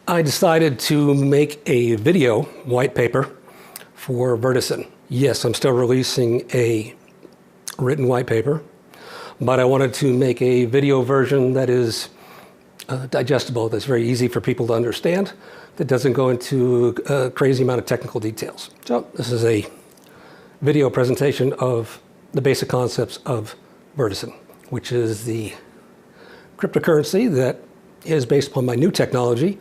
I decided to make a video white paper for Vertisan. Yes, I'm still releasing a written white paper, but I wanted to make a video version that is digestible, that's very easy for people to understand, that doesn't go into a crazy amount of technical details. So this is a video presentation of the basic concepts of Vertisan, which is the cryptocurrency that is based upon my new technology,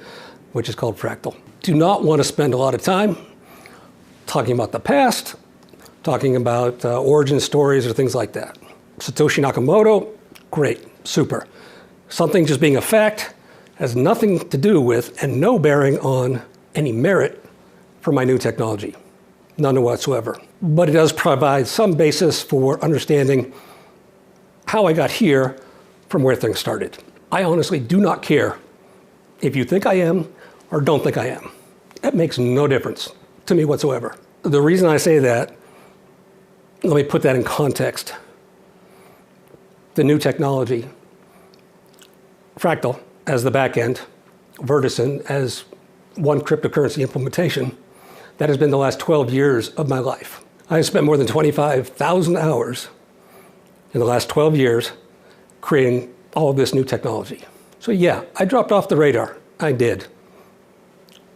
which is called Fractal. Do not want to spend a lot of time talking about the past, talking about origin stories or things like that. Satoshi Nakamoto, great, super. Something just being a fact has nothing to do with and no bearing on any merit for my new technology. None whatsoever. But it does provide some basis for understanding how I got here from where things started. I honestly do not care if you think I am or don't think I am. That makes no difference to me whatsoever. The reason I say that, let me put that in context. The new technology, Fractal as the back end, Vertisan as one cryptocurrency implementation, that has been the last 12 years of my life. I have spent more than 25,000 hours in the last 12 years creating all of this new technology. So yeah, I dropped off the radar. I did.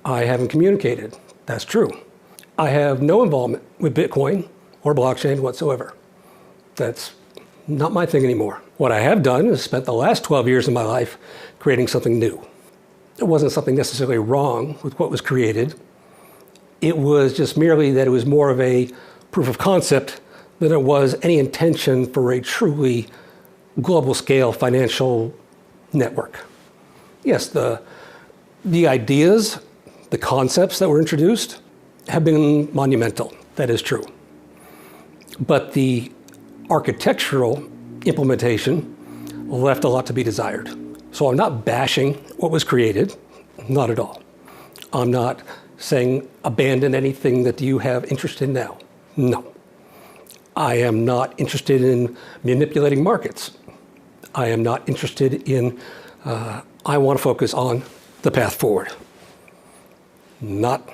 I haven't communicated. That's true. I have no involvement with Bitcoin or blockchain whatsoever. That's not my thing anymore. What I have done is spent the last 12 years of my life creating something new. There wasn't something necessarily wrong with what was created. It was just merely that it was more of a proof of concept than it was any intention for a truly global scale financial network. Yes, the ideas, the concepts that were introduced have been monumental. That is true. But the architectural implementation left a lot to be desired. So I'm not bashing what was created, not at all. I'm not saying abandon anything that you have interest in now. No. I am not interested in manipulating markets. I am not interested in, I want to focus on the path forward, not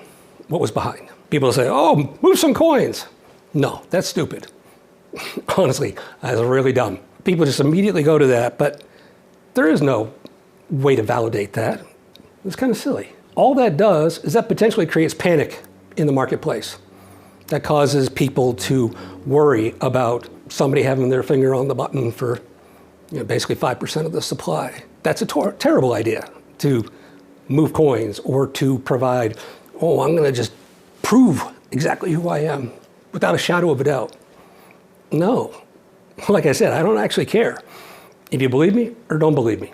what was behind. People say, oh, move some coins. No, that's stupid. Honestly, that's really dumb. People just immediately go to that, but there is no way to validate that. It's kind of silly. All that does is that potentially creates panic in the marketplace. That causes people to worry about somebody having their finger on the button for basically 5% of the supply. That's a terrible idea, to move coins or to provide, oh, I'm going to just prove exactly who I am without a shadow of a doubt. No. Like I said, I don't actually care if you believe me or don't believe me.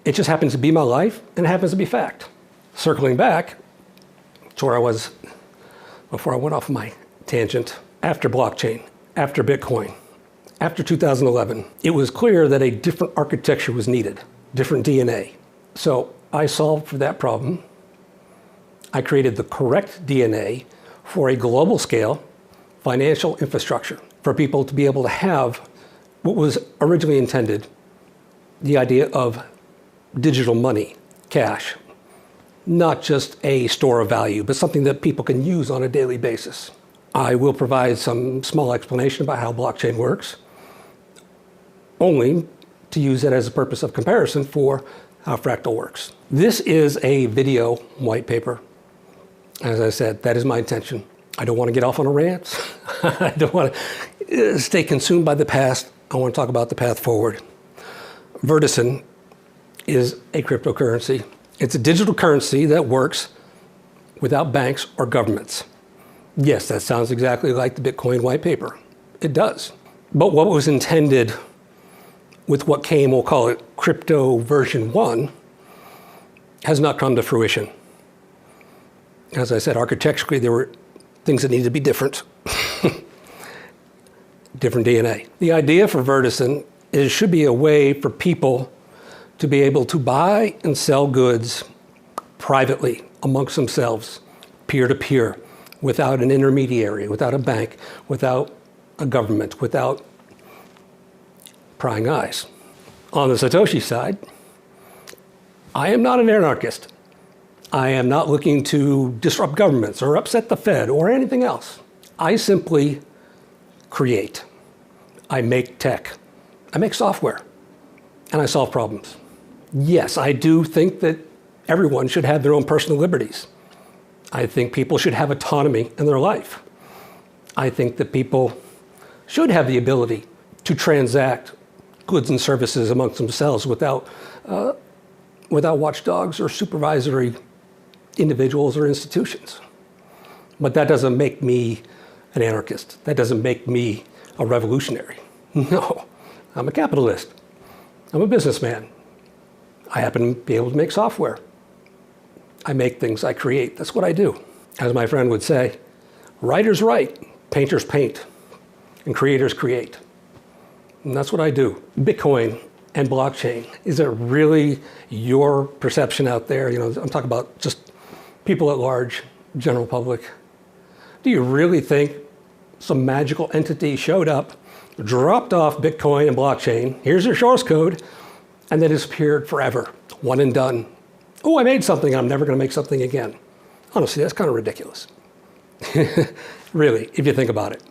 It just happens to be my life and it happens to be fact. Circling back to where I was before I went off my tangent, after blockchain, after Bitcoin, after 2011, it was clear that a different architecture was needed, different DNA. So I solved for that problem. I created the correct DNA for a global scale financial infrastructure for people to be able to have what was originally intended, the idea of digital money, cash, not just a store of value, but something that people can use on a daily basis. I will provide some small explanation about how blockchain works, only to use it as a purpose of comparison for how Fractal works. This is a video white paper. As I said, that is my intention. I don't want to get off on a rant. I don't want to stay consumed by the past. I want to talk about the path forward. Vertisan is a cryptocurrency. It's a digital currency that works without banks or governments. Yes, that sounds exactly like the Bitcoin white paper. It does. But what was intended with what came, we'll call it crypto version 1, has not come to fruition. As I said, architecturally, there were things that needed to be different. Different DNA. The idea for Vertisan is should be a way for people to be able to buy and sell goods privately amongst themselves, peer-to-peer, without an intermediary, without a bank, without a government, without prying eyes. On the Satoshi side, I am not an anarchist. I am not looking to disrupt governments or upset the Fed or anything else. I simply create. I make tech. I make software. And I solve problems. Yes, I do think that everyone should have their own personal liberties. I think people should have autonomy in their life. I think that people should have the ability to transact goods and services amongst themselves without watchdogs or supervisory individuals or institutions. But that doesn't make me an anarchist. That doesn't make me a revolutionary. No, I'm a capitalist. I'm a businessman. I happen to be able to make software. I make things, I create. That's what I do. As my friend would say, writers write, painters paint, and creators create. And that's what I do. Bitcoin and blockchain. Is it really your perception out there? You know, I'm talking about just people at large, general public. Do you really think some magical entity showed up, dropped off Bitcoin and blockchain, here's your source code, and then disappeared forever, one and done? Oh, I made something, I'm never going to make something again. Honestly, that's kind of ridiculous. Really, if you think about it.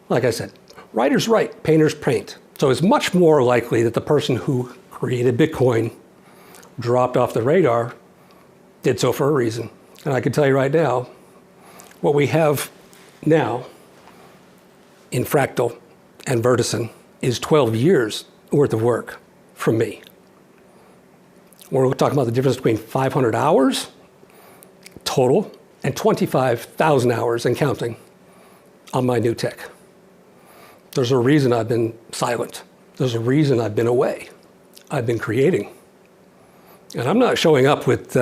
Like I said, writers write, painters paint. So it's much more likely that the person who created Bitcoin dropped off the radar, did so for a reason. And I can tell you right now, what we have now in Fractal and Vertisan is 12 years worth of work from me. We're talking about the difference between 500 hours total and 25,000 hours and counting on my new tech. There's a reason I've been silent. There's a reason I've been away. I've been creating. And I'm not showing up with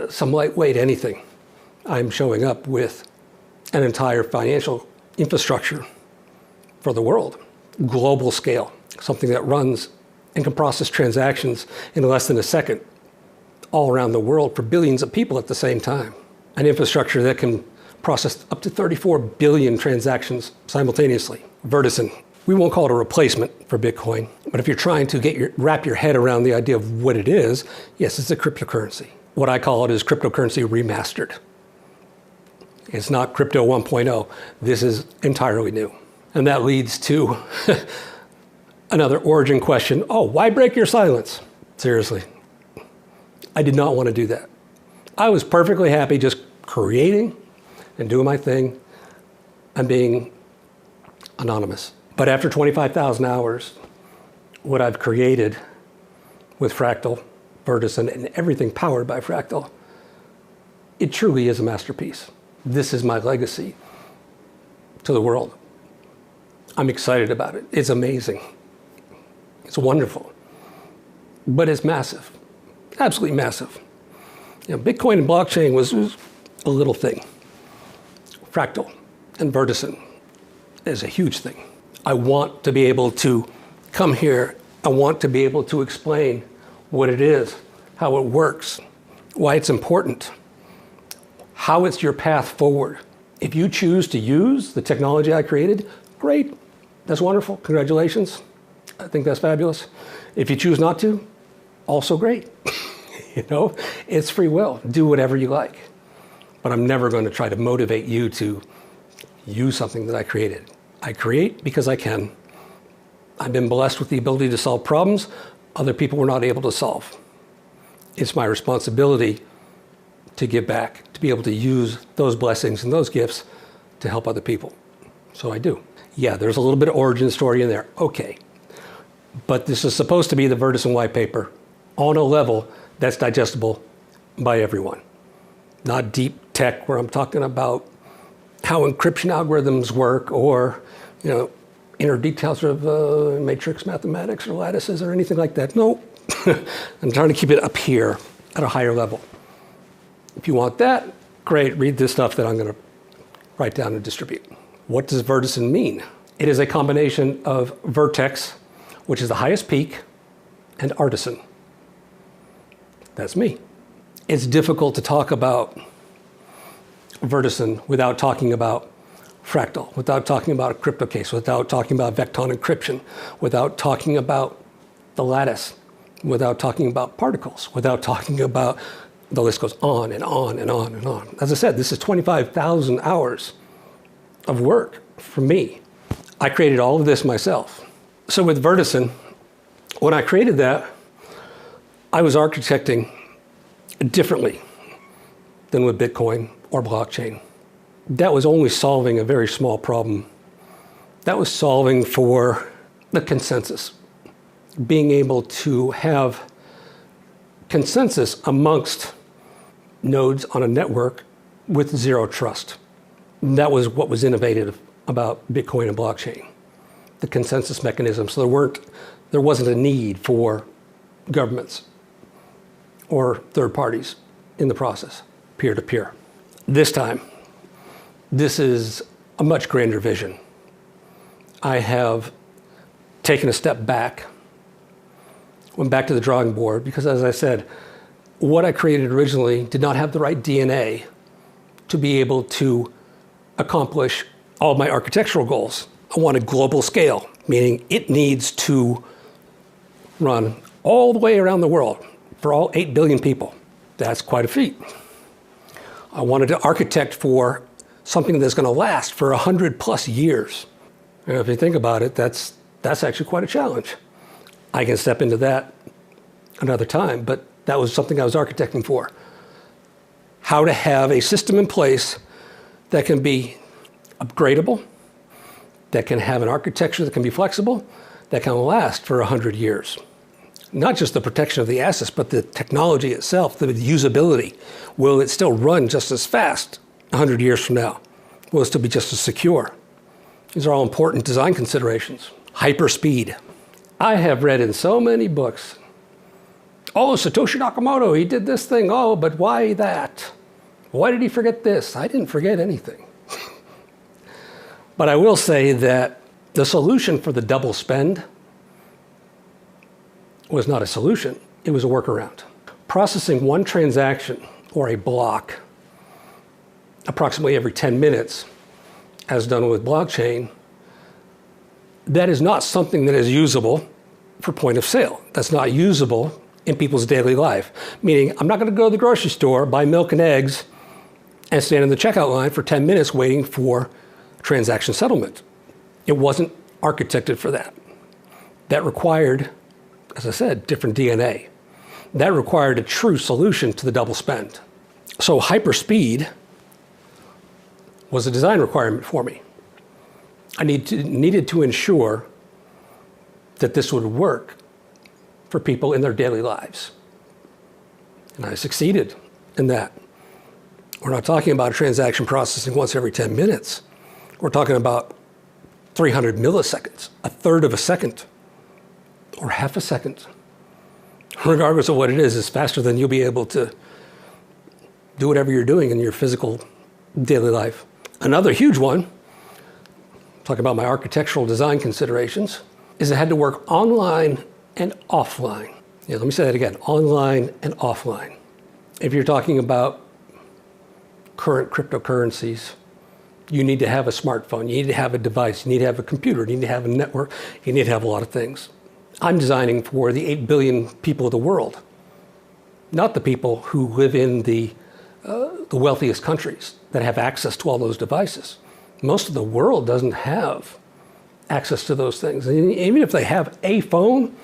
some lightweight anything. I'm showing up with an entire financial infrastructure for the world, global scale, something that runs and can process transactions in less than a second all around the world for billions of people at the same time. An infrastructure that can process up to 34 billion transactions simultaneously. Vertisan, we won't call it a replacement for Bitcoin, but if you're trying to wrap your head around the idea of what it is, yes, it's a cryptocurrency. What I call it is cryptocurrency remastered. It's not crypto 1.0. This is entirely new. And that leads to another origin question. Oh, why break your silence? Seriously, I did not want to do that. I was perfectly happy just creating and doing my thing and being anonymous. But after 25,000 hours, what I've created with Fractal, Vertisan, and everything powered by Fractal, it truly is a masterpiece. This is my legacy to the world. I'm excited about it. It's amazing. It's wonderful. But it's massive, absolutely massive. You know, Bitcoin and blockchain was a little thing. Fractal and Vertisan is a huge thing. I want to be able to come here. I want to be able to explain what it is, how it works, why it's important, how it's your path forward. If you choose to use the technology I created, great. That's wonderful. Congratulations. I think that's fabulous. If you choose not to, also great. You know, it's free will. Do whatever you like. But I'm never going to try to motivate you to use something that I created. I create because I can. I've been blessed with the ability to solve problems other people were not able to solve. It's my responsibility to give back, to be able to use those blessings and those gifts to help other people. So I do. Yeah, there's a little bit of origin story in there. Okay. But this is supposed to be the Vertisan white paper on a level that's digestible by everyone. Not deep tech where I'm talking about how encryption algorithms work or, you know, inner details of matrix mathematics or lattices or anything like that. No, I'm trying to keep it up here at a higher level. If you want that, great, read this stuff that I'm going to write down and distribute. What does Vertisan mean? It is a combination of vertex, which is the highest peak, and artisan. That's me. It's difficult to talk about Vertisan without talking about Fractal, without talking about a crypto case, without talking about vecton encryption, without talking about the lattice, without talking about particles, without talking about The list goes on and on and on and on. As I said, this is 25,000 hours of work for me. I created all of this myself. So with Vertisan, when I created that, I was architecting differently than with Bitcoin or blockchain. That was only solving a very small problem. That was solving for the consensus, being able to have consensus amongst nodes on a network with zero trust. That was what was innovative about Bitcoin and blockchain, the consensus mechanism. So there wasn't a need for governments or third parties in the process, peer-to-peer. This time, this is a much grander vision. I have taken a step back, went back to the drawing board, because as I said, what I created originally did not have the right DNA to be able to accomplish all of my architectural goals. I wanted global scale, meaning it needs to run all the way around the world for all 8 billion people. That's quite a feat. I wanted to architect for something that's going to last for 100+ years. And if you think about it, that's actually quite a challenge. I can step into that another time, but that was something I was architecting for. How to have a system in place that can be upgradable, that can have an architecture that can be flexible, that can last for 100 years. Not just the protection of the assets, but the technology itself, the usability. Will it still run just as fast 100 years from now? Will it still be just as secure? These are all important design considerations. Hyperspeed. I have read in so many books, oh, Satoshi Nakamoto, he did this thing. Oh, but why that? Why did he forget this? I didn't forget anything. But I will say that the solution for the double spend was not a solution. It was a workaround. Processing one transaction or a block approximately every 10 minutes, as done with blockchain, that is not something that is usable for point of sale. That's not usable in people's daily life. Meaning, I'm not going to go to the grocery store, buy milk and eggs, and stand in the checkout line for 10 minutes waiting for transaction settlement. It wasn't architected for that. That required, as I said, different DNA. That required a true solution to the double spend. So hyperspeed was a design requirement for me. I needed to ensure that this would work for people in their daily lives. And I succeeded in that. We're not talking about a transaction processing once every 10 minutes. We're talking about 300 milliseconds, a third of a second, or half a second. Regardless of what it is, it's faster than you'll be able to do whatever you're doing in your physical daily life. Another huge one, talking about my architectural design considerations, is it had to work online and offline. Yeah, let me say that again, online and offline. If you're talking about current cryptocurrencies, you need to have a smartphone, you need to have a device, you need to have a computer, you need to have a network, you need to have a lot of things. I'm designing for the 8 billion people of the world, not the people who live in the wealthiest countries that have access to all those devices. Most of the world doesn't have access to those things. And even if they have a phone,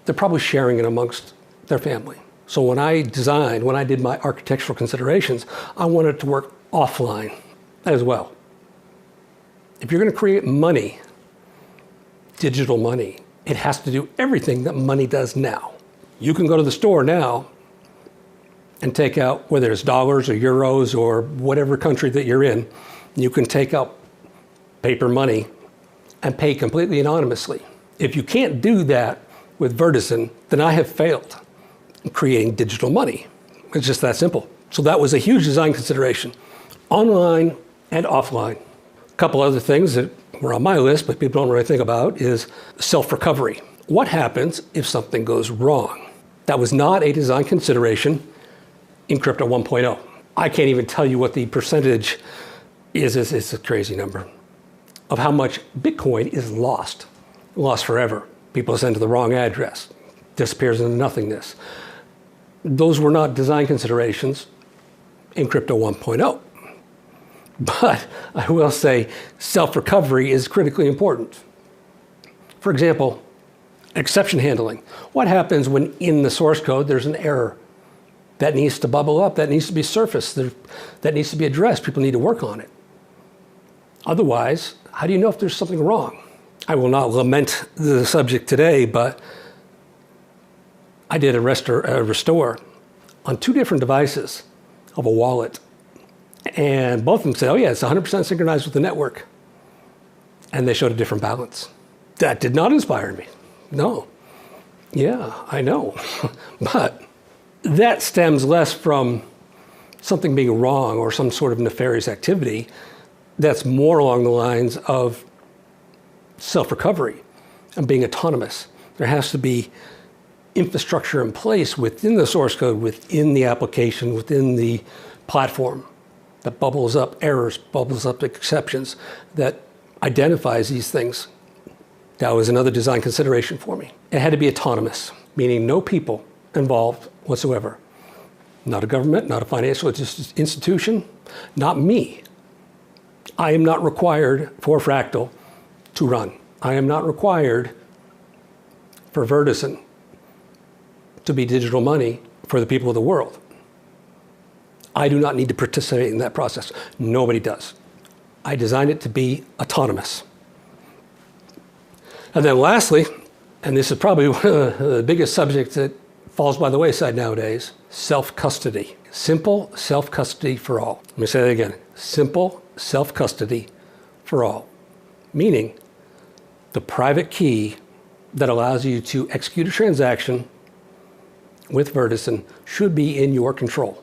they're probably sharing it amongst their family. So when I did my architectural considerations, I wanted it to work offline as well. If you're going to create money, digital money, it has to do everything that money does now. You can go to the store now and take out, whether it's dollars or euros or whatever country that you're in, you can take out paper money and pay completely anonymously. If you can't do that with Vertisan, then I have failed in creating digital money. It's just that simple. So that was a huge design consideration, online and offline. A couple other things that were on my list, but people don't really think about, is self-recovery. What happens if something goes wrong? That was not a design consideration in Crypto 1.0. I can't even tell you what the percentage is. It's a crazy number of how much Bitcoin is lost forever. People send to the wrong address, disappears into nothingness. those were not design considerations in Crypto 1.0. But I will say self-recovery is critically important. For example, exception handling. What happens when in the source code there's an error that needs to bubble up, that needs to be surfaced, that needs to be addressed? People need to work on it. Otherwise, how do you know if there's something wrong? I will not lament the subject today, but I did a restore on 2 different devices of a wallet. And both of them said, oh yeah, it's 100% synchronized with the network. And they showed a different balance. That did not inspire me. No. Yeah, I know. But that stems less from something being wrong or some sort of nefarious activity. That's more along the lines of self-recovery and being autonomous. There has to be infrastructure in place within the source code, within the application, within the platform that bubbles up errors, bubbles up exceptions, that identifies these things. That was another design consideration for me. It had to be autonomous, meaning no people involved whatsoever. Not a government, not a financial institution, not me. I am not required for Fractal to run. I am not required for Vertisan to be digital money for the people of the world. I do not need to participate in that process. Nobody does. I designed it to be autonomous. And then lastly, and this is probably one of the biggest subjects that falls by the wayside nowadays, self-custody. Simple self-custody for all. Let me say that again. Simple self-custody for all. Meaning the private key that allows you to execute a transaction with Vertisan should be in your control.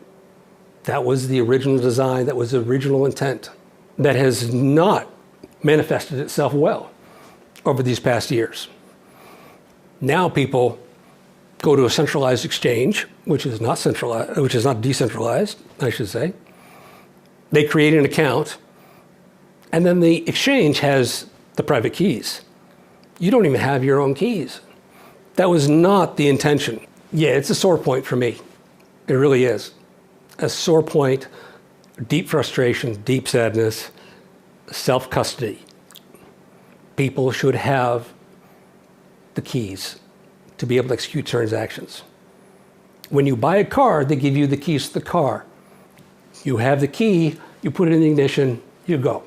That was the original design, that was the original intent. That has not manifested itself well over these past years. Now people go to a centralized exchange, which is not centralized, which is not decentralized, I should say. They create an account, and then the exchange has the private keys. You don't even have your own keys. That was not the intention. Yeah, it's a sore point for me. It really is. A sore point, deep frustration, deep sadness, self-custody. People should have the keys to be able to execute transactions. When you buy a car, they give you the keys to the car. You have the key, you put it in the ignition, you go.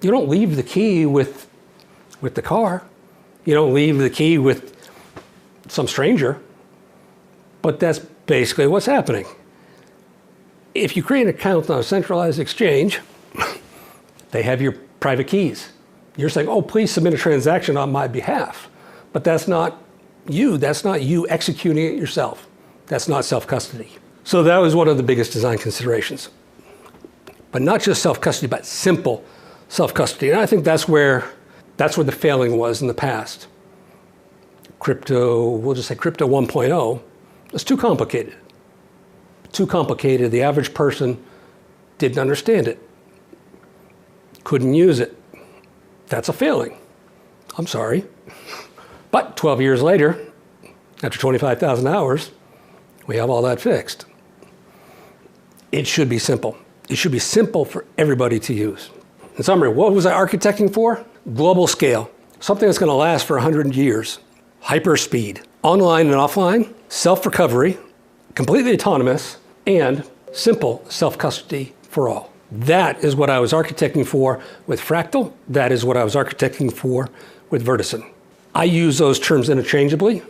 You don't leave the key with the car. You don't leave the key with some stranger. But that's basically what's happening. If you create an account on a centralized exchange, they have your private keys. You're saying, oh, please submit a transaction on my behalf. But that's not you. That's not you executing it yourself. That's not self-custody. So that was one of the biggest design considerations. But not just self-custody, but simple self-custody. And I think that's where the failing was in the past. We'll just say Crypto 1.0, it's too complicated. Too complicated. The average person didn't understand it. Couldn't use it. That's a failing. I'm sorry. But 12 years later, after 25,000 hours, we have all that fixed. It should be simple. It should be simple for everybody to use. In summary, what was I architecting for? Global scale. Something that's going to last for 100 years. Hyperspeed. Online and offline. Self-recovery. Completely autonomous. And simple self-custody for all. That is what I was architecting for with Fractal. That is what I was architecting for with Vertisan. I use those terms interchangeably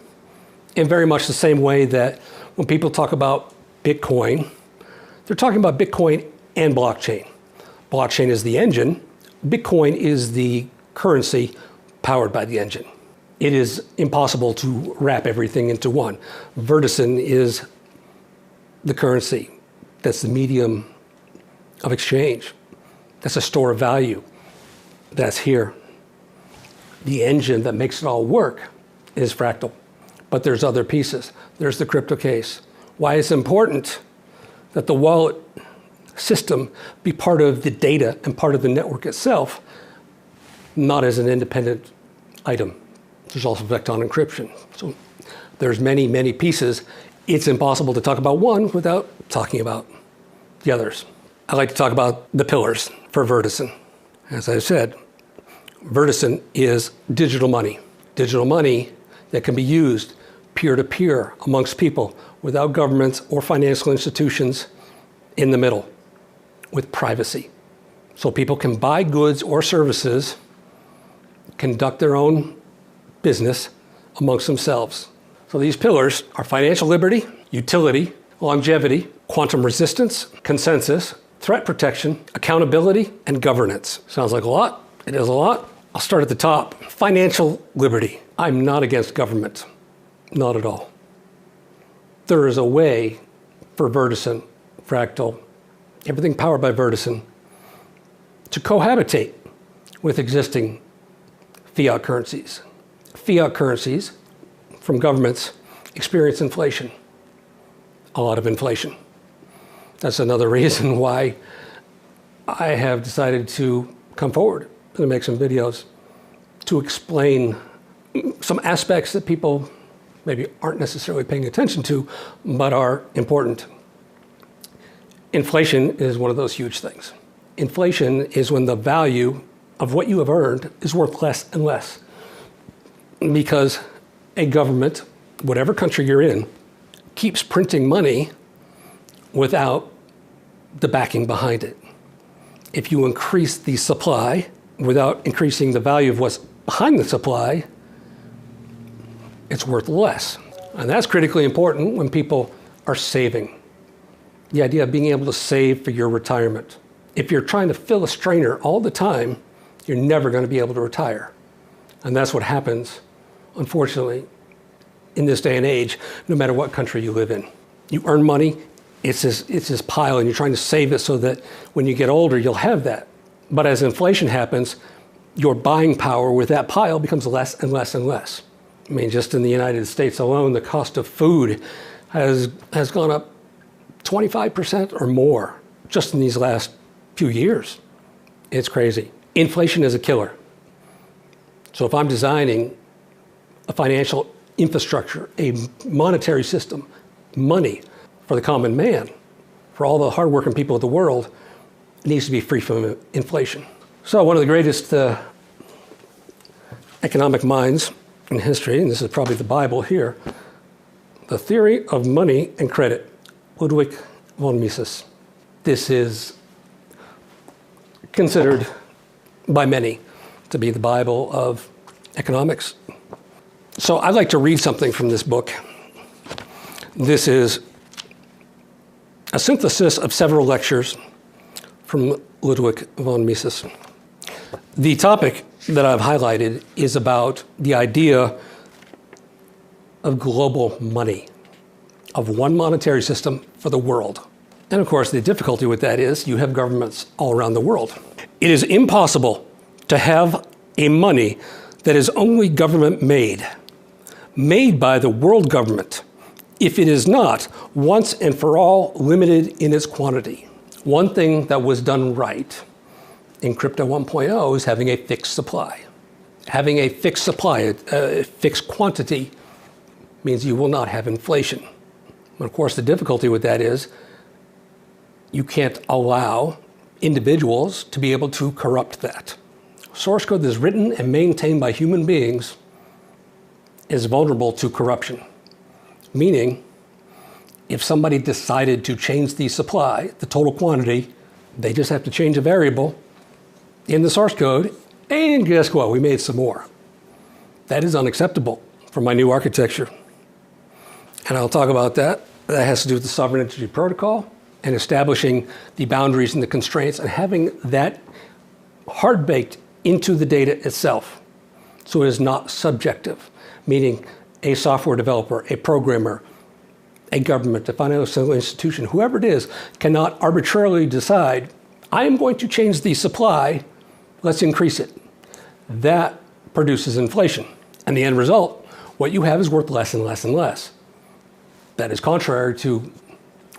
in very much the same way that when people talk about Bitcoin, they're talking about Bitcoin and blockchain. Blockchain is the engine. Bitcoin is the currency powered by the engine. It is impossible to wrap everything into one. Vertisan is the currency. That's the medium of exchange. That's a store of value. That's here. The engine that makes it all work is Fractal. But there's other pieces. There's the crypto case. Why it's important that the wallet system be part of the data and part of the network itself, not as an independent item. There's also vector encryption. So there's many, many pieces, It's impossible to talk about one without talking about the others. I like to talk about the pillars for Vertisan. As I said, Vertisan is digital money that can be used peer-to-peer amongst people without governments or financial institutions in the middle, with privacy. So people can buy goods or services, conduct their own business amongst themselves. So these pillars are financial liberty, utility, longevity, quantum resistance, consensus, threat protection, accountability, and governance. Sounds like a lot. It is a lot. I'll start at the top. Financial liberty. I'm not against government. Not at all. There is a way for Vertisan, Fractal, everything powered by Vertisan, to cohabitate with existing fiat currencies. Fiat currencies from governments experience inflation, a lot of inflation. That's another reason why I have decided to come forward and make some videos to explain some aspects that people maybe aren't necessarily paying attention to, but are important. Inflation is one of those huge things. Inflation is when the value of what you have earned is worth less and less, because a government, whatever country you're in, keeps printing money without the backing behind it. If you increase the supply without increasing the value of what's behind the supply, it's worth less. And that's critically important when people are saving. The idea of being able to save for your retirement. If you're trying to fill a strainer all the time, you're never going to be able to retire. And that's what happens, unfortunately, in this day and age, no matter what country you live in. You earn money, it's this pile, and you're trying to save it so that when you get older, you'll have that. But as inflation happens, your buying power with that pile becomes less and less and less. I mean, just in the United States alone, the cost of food has gone up 25% or more just in these last few years. It's crazy. Inflation is a killer. So if I'm designing a financial infrastructure, a monetary system, money for the common man, for all the hardworking people of the world, it needs to be free from inflation. So one of the greatest economic minds in history, and this is probably the Bible here, The Theory of Money and Credit, Ludwig von Mises. This is considered by many to be the Bible of economics. So I'd like to read something from this book. This is a synthesis of several lectures from Ludwig von Mises. The topic that I've highlighted is about the idea of global money, of one monetary system for the world. And of course, the difficulty with that is you have governments all around the world. It is impossible to have a money that is only government made by the world government, if it is not once and for all limited in its quantity. One thing that was done right in Crypto 1.0 is having a fixed supply. Having a fixed supply, a fixed quantity, means you will not have inflation. But of course, the difficulty with that is you can't allow individuals to be able to corrupt that. Source code that is written and maintained by human beings is vulnerable to corruption. Meaning, if somebody decided to change the supply, the total quantity, they just have to change a variable in the source code, and guess what? We made some more. That is unacceptable for my new architecture. And I'll talk about that. That has to do with the Sovereign Entity Protocol and establishing the boundaries and the constraints and having that hard-baked into the data itself. So it is not subjective, meaning a software developer, a programmer, a government, a financial institution, whoever it is, cannot arbitrarily decide, I am going to change the supply, let's increase it. That produces inflation. And the end result, what you have is worth less and less and less. That is contrary to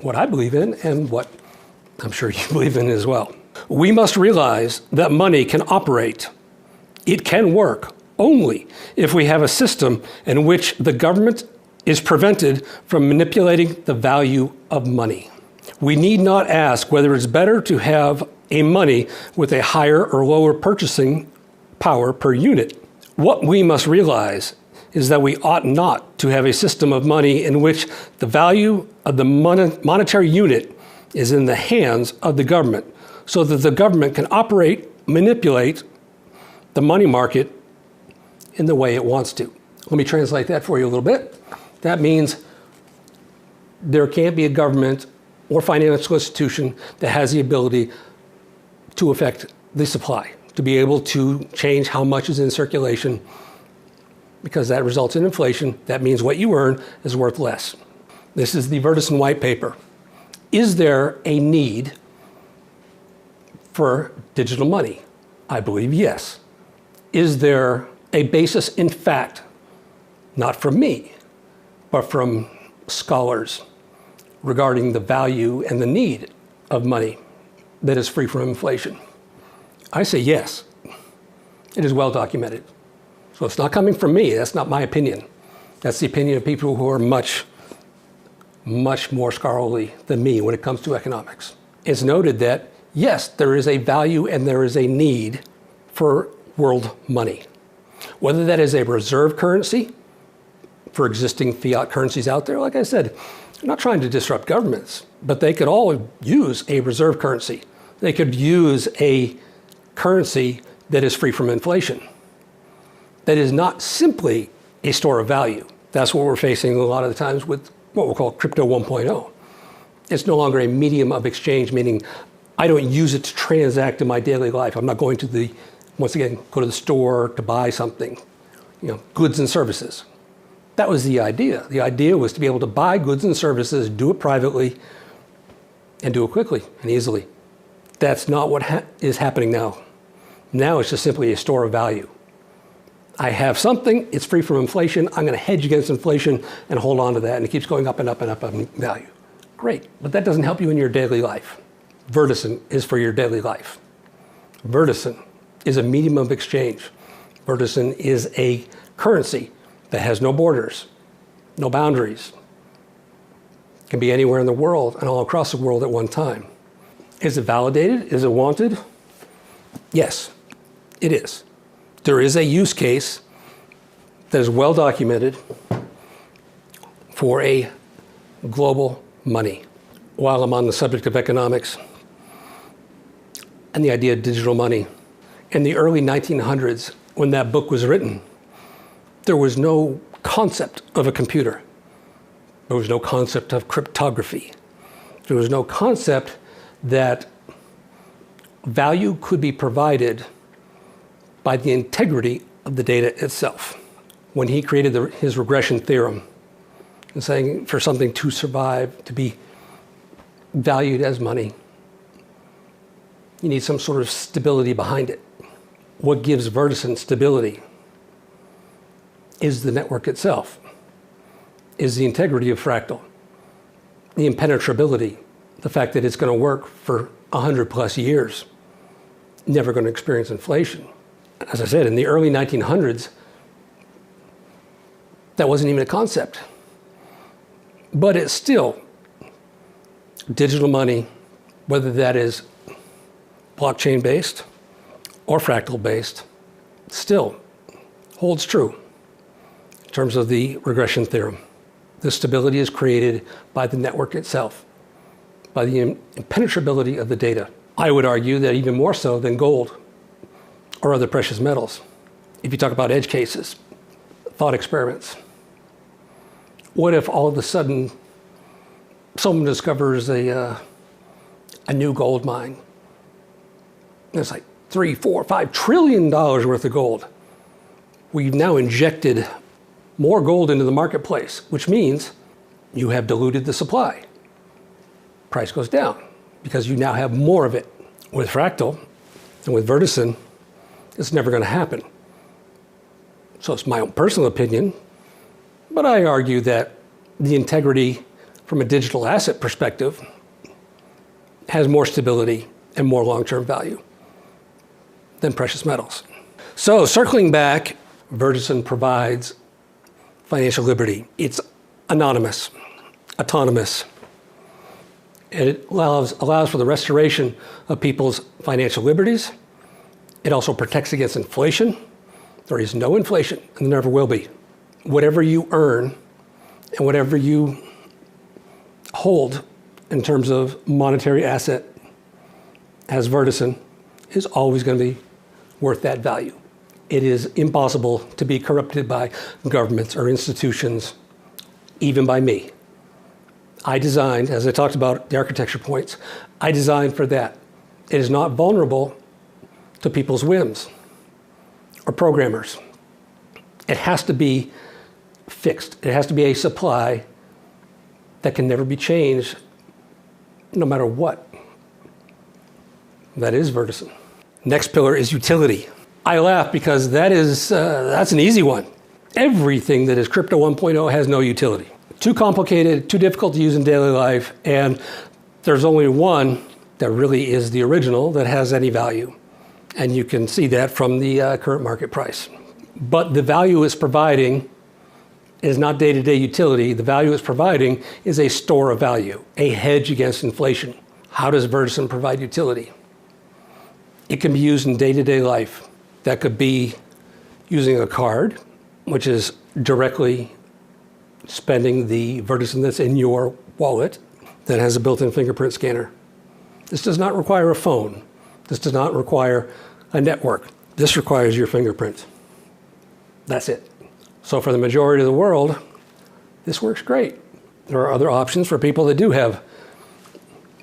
what I believe in and what I'm sure you believe in as well. We must realize that money can operate. It can work only if we have a system in which the government is prevented from manipulating the value of money. We need not ask whether it's better to have a money with a higher or lower purchasing power per unit. What we must realize is that we ought not to have a system of money in which the value of the monetary unit is in the hands of the government, so that the government can manipulate the money market in the way it wants to. Let me translate that for you a little bit. That means there can't be a government or financial institution that has the ability to affect the supply, to be able to change how much is in circulation, because that results in inflation. That means what you earn is worth less. This is the Vertisan white paper. Is there a need for digital money? I believe yes. Is there a basis in fact, not from me, but from scholars regarding the value and the need of money that is free from inflation? I say yes. It is well documented. So it's not coming from me. That's not my opinion. That's the opinion of people who are much more scholarly than me when it comes to economics. It's noted that, yes, there is a value and there is a need for world money. Whether that is a reserve currency for existing fiat currencies out there, like I said, I'm not trying to disrupt governments, but they could all use a reserve currency. They could use a currency that is free from inflation, that is not simply a store of value. That's what we're facing a lot of the times with what we'll call crypto 1.0. It's no longer a medium of exchange, meaning I don't use it to transact in my daily life. I'm not going to go to the store to buy something, goods and services. That was the idea. The idea was to be able to buy goods and services, do it privately, and do it quickly and easily. That's not what is happening now. Now it's just simply a store of value. I have something, it's free from inflation, I'm going to hedge against inflation and hold on to that, and it keeps going up and up and up in value. Great, but that doesn't help you in your daily life. Vertisan is for your daily life. Vertisan is a medium of exchange. Vertisan is a currency that has no borders, no boundaries. It can be anywhere in the world and all across the world at one time. Is it validated? Is it wanted? Yes, it is. There is a use case that is well documented for a global money. While I'm on the subject of economics and the idea of digital money, in the early 1900s, when that book was written, there was no concept of a computer. There was no concept of cryptography. There was no concept that value could be provided by the integrity of the data itself. When he created his regression theorem, and saying for something to survive, to be valued as money, you need some sort of stability behind it. What gives Vertisan stability is the network itself, is the integrity of Fractal, the impenetrability, the fact that it's going to work for 100+ years, never going to experience inflation. As I said, in the early 1900s, that wasn't even a concept. But it's still digital money, whether that is blockchain-based or fractal-based, still holds true in terms of the regression theorem. The stability is created by the network itself, by the impenetrability of the data. I would argue that even more so than gold or other precious metals. If you talk about edge cases, thought experiments, what if all of a sudden someone discovers a new gold mine? It's like $3, $4, $5 trillion worth of gold. We've now injected more gold into the marketplace, which means you have diluted the supply. Price goes down because you now have more of it. With Fractal and with Vertisan, it's never going to happen. So it's my own personal opinion, but I argue that the integrity from a digital asset perspective has more stability and more long-term value than precious metals. So circling back, Vertisan provides financial liberty. It's anonymous, autonomous. It allows for the restoration of people's financial liberties. It also protects against inflation. There is no inflation, and there never will be. Whatever you earn and whatever you hold in terms of monetary asset as Vertisan is always going to be worth that value. It is impossible to be corrupted by governments or institutions, even by me. I designed, as I talked about the architecture points, I designed for that. It is not vulnerable to people's whims or programmers. It has to be fixed. It has to be a supply that can never be changed no matter what. That is Vertisan. Next pillar is utility. I laugh because that's an easy one. Everything that is Crypto 1.0 has no utility. Too complicated, too difficult to use in daily life, and there's only one that really is the original that has any value. And you can see that from the current market price. But the value it's providing is not day-to-day utility. The value it's providing is a store of value, a hedge against inflation. How does Vertisan provide utility? It can be used in day-to-day life. That could be using a card, which is directly spending the Vertisan that's in your wallet that has a built-in fingerprint scanner. This does not require a phone. This does not require a network. This requires your fingerprint. That's it. So for the majority of the world, this works great. There are other options for people that do have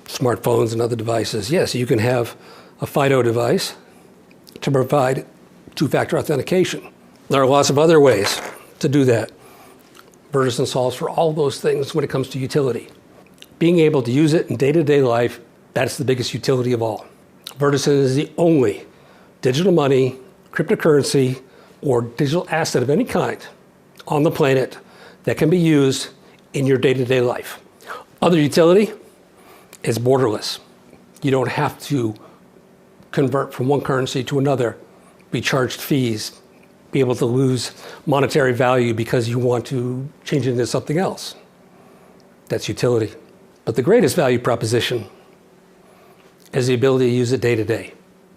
smartphones and other devices. Yes, you can have a FIDO device to provide two-factor authentication. There are lots of other ways to do that. Vertisan solves for all those things when it comes to utility. Being able to use it in day-to-day life, that's the biggest utility of all. Vertisan is the only digital money, cryptocurrency, or digital asset of any kind on the planet that can be used in your day-to-day life. Other utility is borderless. You don't have to convert from one currency to another, be charged fees, be able to lose monetary value because you want to change it into something else. That's utility. But the greatest value proposition is the ability to use it day to day.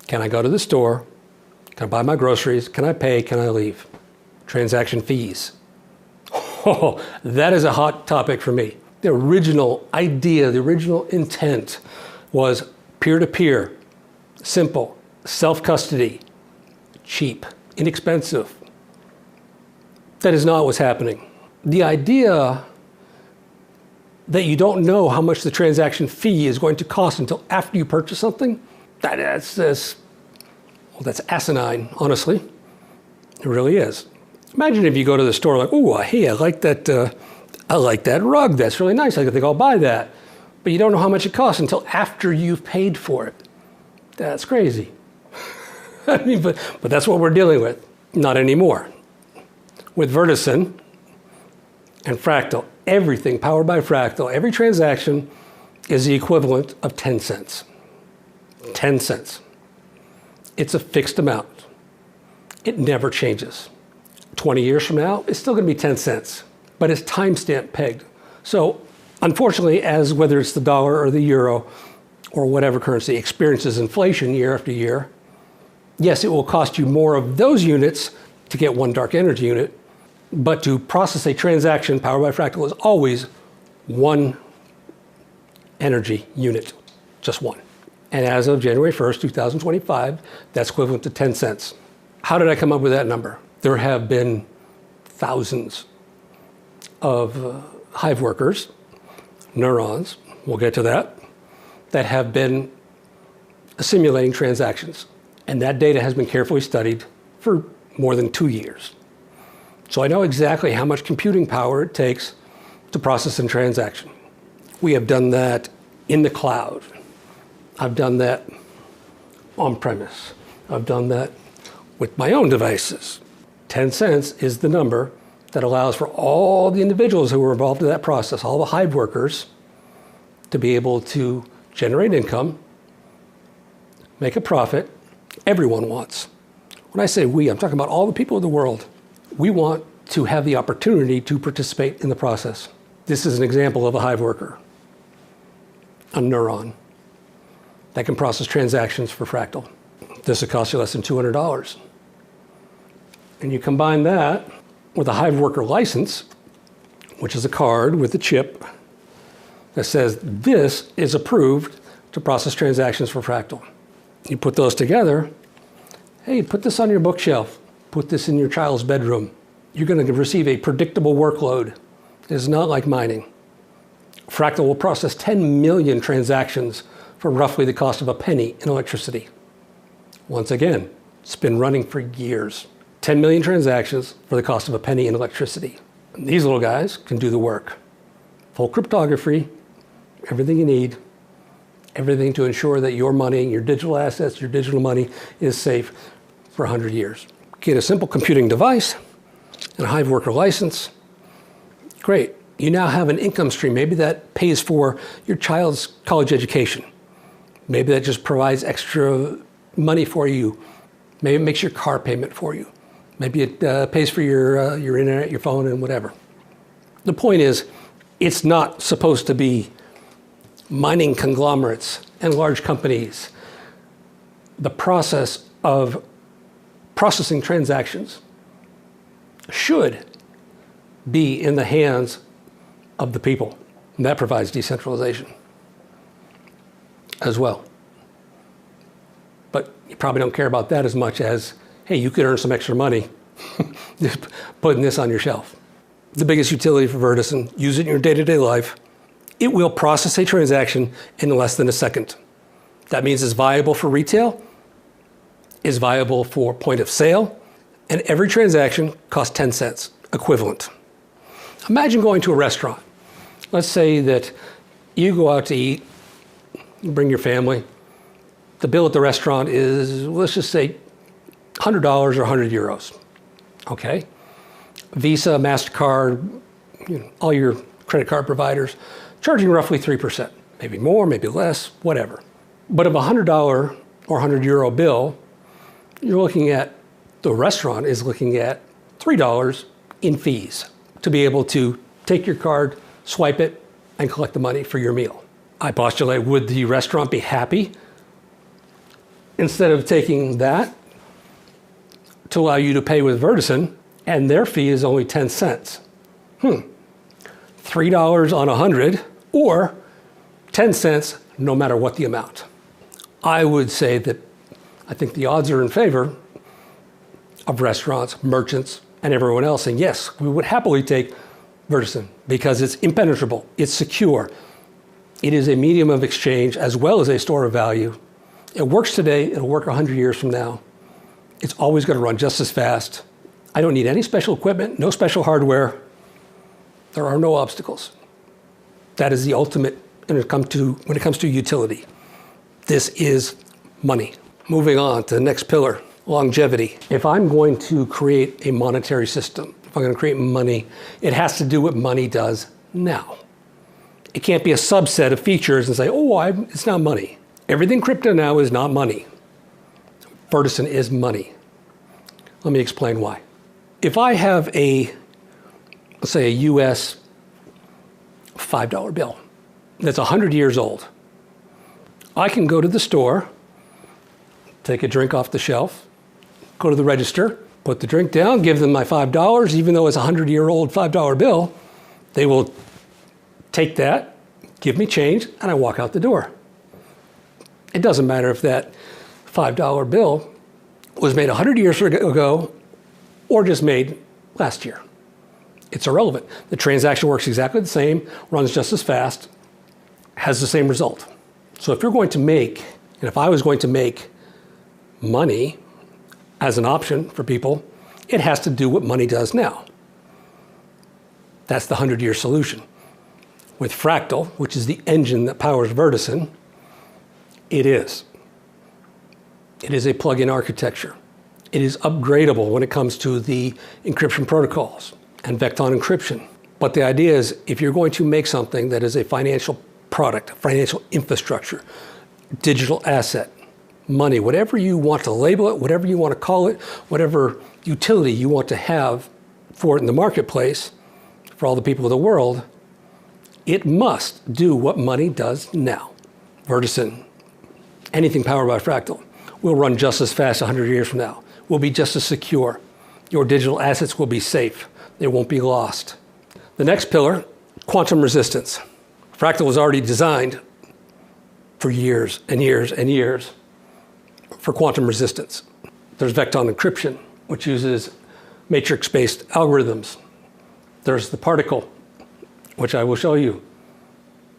Can I go to the store? Can I buy my groceries? Can I pay? Can I leave? Transaction fees. Oh, that is a hot topic for me. The original idea, the original intent was peer-to-peer, simple, self-custody, cheap, inexpensive. That is not what's happening. The idea that you don't know how much the transaction fee is going to cost until after you purchase something, that's asinine, honestly. It really is. Imagine if you go to the store like, oh, hey, I like that rug. That's really nice. I think I'll buy that. But you don't know how much it costs until after you've paid for it. That's crazy. I mean, but that's what we're dealing with. Not anymore. With Vertisan and Fractal, everything powered by Fractal, every transaction is the equivalent of 10 cents. 10 cents. It's a fixed amount. It never changes. 20 years from now, it's still going to be 10 cents, but it's timestamp pegged. So unfortunately, as whether it's the dollar or the euro or whatever currency experiences inflation year after year, yes, it will cost you more of those units to get one dark energy unit, but to process a transaction powered by Fractal is always one energy unit, just one. And as of January 1st, 2025, that's equivalent to 10 cents. How did I come up with that number? There have been thousands of hive workers, neurons, we'll get to that have been simulating transactions. And that data has been carefully studied for more than 2 years. So I know exactly how much computing power it takes to process a transaction. We have done that in the cloud. I've done that on-premise. I've done that with my own devices. 10 cents is the number that allows for all the individuals who were involved in that process, all the hive workers, to be able to generate income, make a profit. Everyone wants. When I say we, I'm talking about all the people of the world. We want to have the opportunity to participate in the process. This is an example of a Hive worker, a neuron that can process transactions for Fractal. This will cost you less than $200. And you combine that with a Hive worker license, which is a card with a chip that says this is approved to process transactions for Fractal. You put those together, hey, put this on your bookshelf, put this in your child's bedroom. You're going to receive a predictable workload. It's not like mining. Fractal will process 10 million transactions for roughly the cost of a penny in electricity. Once again, it's been running for years. 10 million transactions for the cost of a penny in electricity. And these little guys can do the work. Full cryptography, everything you need, everything to ensure that your money, your digital assets, your digital money is safe for 100 years. Get a simple computing device and a Hive worker license. Great. You now have an income stream. Maybe that pays for your child's college education. Maybe that just provides extra money for you. Maybe it makes your car payment for you. Maybe it pays for your internet, your phone, and whatever. The point is, it's not supposed to be mining conglomerates and large companies. The process of processing transactions should be in the hands of the people. And that provides decentralization as well. But you probably don't care about that as much as, hey, you could earn some extra money just putting this on your shelf. The biggest utility for Vertisan, use it in your day-to-day life. It will process a transaction in less than a second. That means it's viable for retail, is viable for point of sale, and every transaction costs 10 cents, equivalent. Imagine going to a restaurant. Let's say that you go out to eat, you bring your family. The bill at the restaurant is, let's just say, $100 or 100 euros. Okay? Visa, MasterCard, all your credit card providers, charging roughly 3%. Maybe more, maybe less, whatever. But of a $100 or 100 euro bill, you're looking at, the restaurant is looking at $3 in fees to be able to take your card, swipe it, and collect the money for your meal. I postulate, would the restaurant be happy instead of taking that to allow you to pay with Vertisan, and their fee is only 10 cents? $3 on 100, or 10 cents no matter what the amount. I would say that I think the odds are in favor of restaurants, merchants, and everyone else saying, yes, we would happily take Vertisan because it's impenetrable, it's secure, it is a medium of exchange as well as a store of value. It works today, it'll work 100 years from now. It's always going to run just as fast. I don't need any special equipment, no special hardware. There are no obstacles. That is the ultimate when it comes to utility. This is money. Moving on to the next pillar, longevity. If I'm going to create a monetary system, if I'm going to create money, it has to do what money does now. It can't be a subset of features and say, oh, it's not money. Everything crypto now is not money. Vertisan is money. Let me explain why. If I have let's say a US $5 bill that's 100 years old, I can go to the store, take a drink off the shelf, go to the register, put the drink down, give them my $5, even though it's a 100-year-old $5 bill, they will take that, give me change, and I walk out the door. It doesn't matter if that $5 bill was made 100 years ago or just made last year. It's irrelevant. The transaction works exactly the same, runs just as fast, has the same result. So if you're going to make, and if I was going to make money as an option for people, it has to do what money does now. That's the 100-year solution. With Fractal, which is the engine that powers Vertisan, it is. It is a plug-in architecture. It is upgradable when it comes to the encryption protocols and vector encryption. But the idea is, if you're going to make something that is a financial product, financial infrastructure, digital asset, money, whatever you want to label it, whatever you want to call it, whatever utility you want to have for it in the marketplace, for all the people of the world, It must do what money does now. Vertisan, anything powered by Fractal, will run just as fast 100 years from now, will be just as secure. Your digital assets will be safe. They won't be lost. The next pillar, quantum resistance. Fractal was already designed for years and years and years for quantum resistance. There's vector encryption, which uses matrix-based algorithms. There's the particle, which I will show you.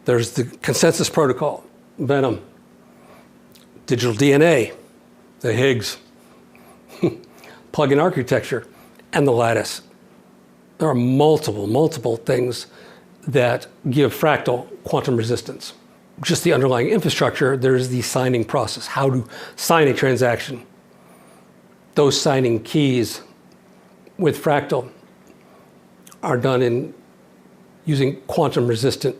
There's the consensus protocol, Venom, digital DNA, the Higgs, plug-in architecture, and the lattice. There are multiple things that give Fractal quantum resistance. Just the underlying infrastructure, there's the signing process, how to sign a transaction. Those signing keys with Fractal are done in using quantum resistant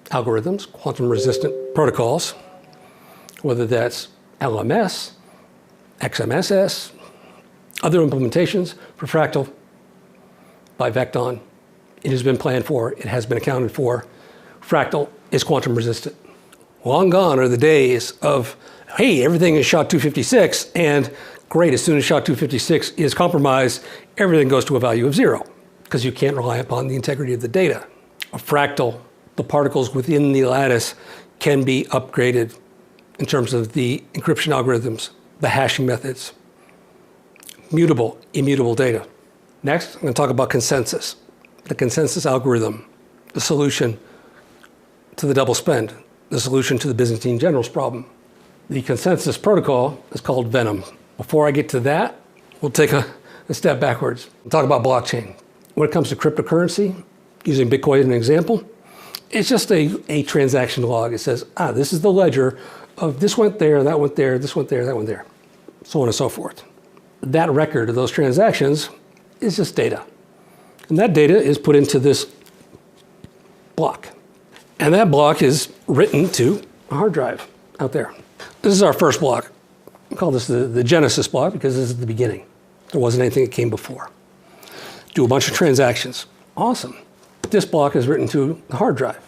algorithms, quantum resistant protocols, whether that's LMS, XMSS, other implementations for Fractal by Vecton. It has been planned for, it has been accounted for. Fractal is quantum resistant. Long gone are the days of, hey, everything is SHA-256, and great, as soon as SHA-256 is compromised, everything goes to a value of 0, because you can't rely upon the integrity of the data. A Fractal, the particles within the lattice can be upgraded in terms of the encryption algorithms, the hashing methods, mutable, immutable data. Next, I'm going to talk about consensus, the consensus algorithm, the solution to the double spend, the solution to the Byzantine generals problem. The consensus protocol is called Venom. Before I get to that, we'll take a step backwards and talk about blockchain. When it comes to cryptocurrency, using Bitcoin as an example, it's just a transaction log. It says, this is the ledger of this went there, that went there, this went there, that went there, so on and so forth. That record of those transactions is just data. And that data is put into this block. And that block is written to a hard drive out there. This is our first block. We call this the Genesis block because this is the beginning. There wasn't anything that came before. Do a bunch of transactions. Awesome. This block is written to the hard drive.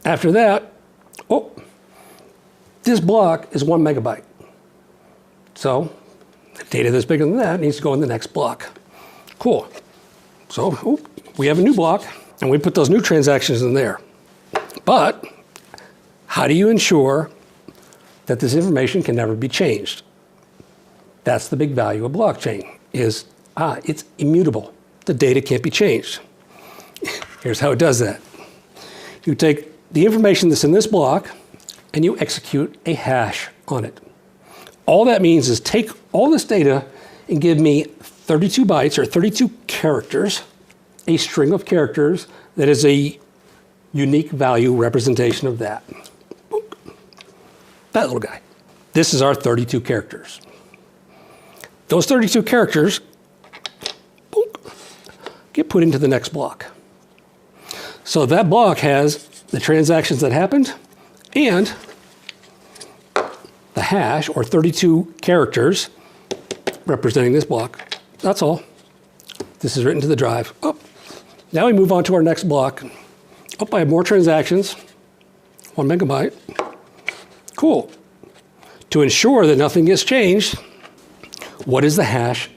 After that, this block is 1 megabyte. So data that's bigger than that needs to go in the next block. Cool. So we have a new block, and we put those new transactions in there. But how do you ensure that this information can never be changed? That's the big value of blockchain, is it's immutable. The data can't be changed. Here's how it does that. You take the information that's in this block, and you execute a hash on it. All that means is take all this data and give me 32 bytes or 32 characters, a string of characters that is a unique value representation of that. That little guy. This is our 32 characters. Those 32 characters get put into the next block. So that block has the transactions that happened and the hash, or 32 characters representing this block. That's all. This is written to the drive. Now we move on to our next block. I have more transactions, 1 megabyte. Cool. To ensure that nothing gets changed, what is the hash,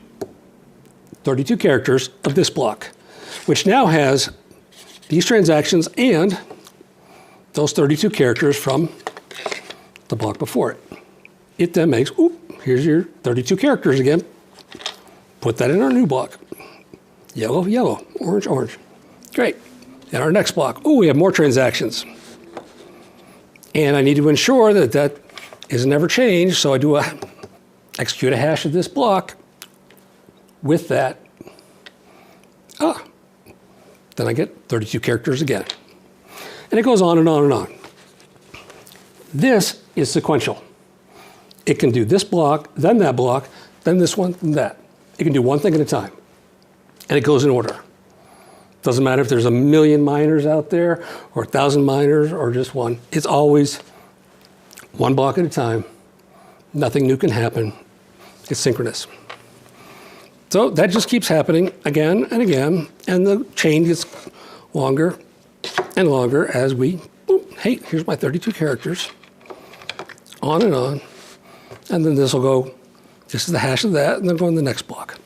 32 characters of this block, which now has these transactions and those 32 characters from the block before it. It then makes, here's your 32 characters again. Put that in our new block. Yellow, yellow, orange, orange. Great. In our next block, we have more transactions. And I need to ensure that that is never changed, so I execute a hash of this block with that. Then I get 32 characters again. And it goes on and on and on. This is sequential. It can do this block, then that block, then this one, then that. It can do one thing at a time. And it goes in order. Doesn't matter if there's 1 million miners out there, or 1,000 miners, or just one. It's always one block at a time. Nothing new can happen. It's synchronous. So that just keeps happening again and again, and the chain gets longer and longer as we, boop, hey, here's my 32 characters, on, and then this will go, this is the hash of that, and then go in the next block.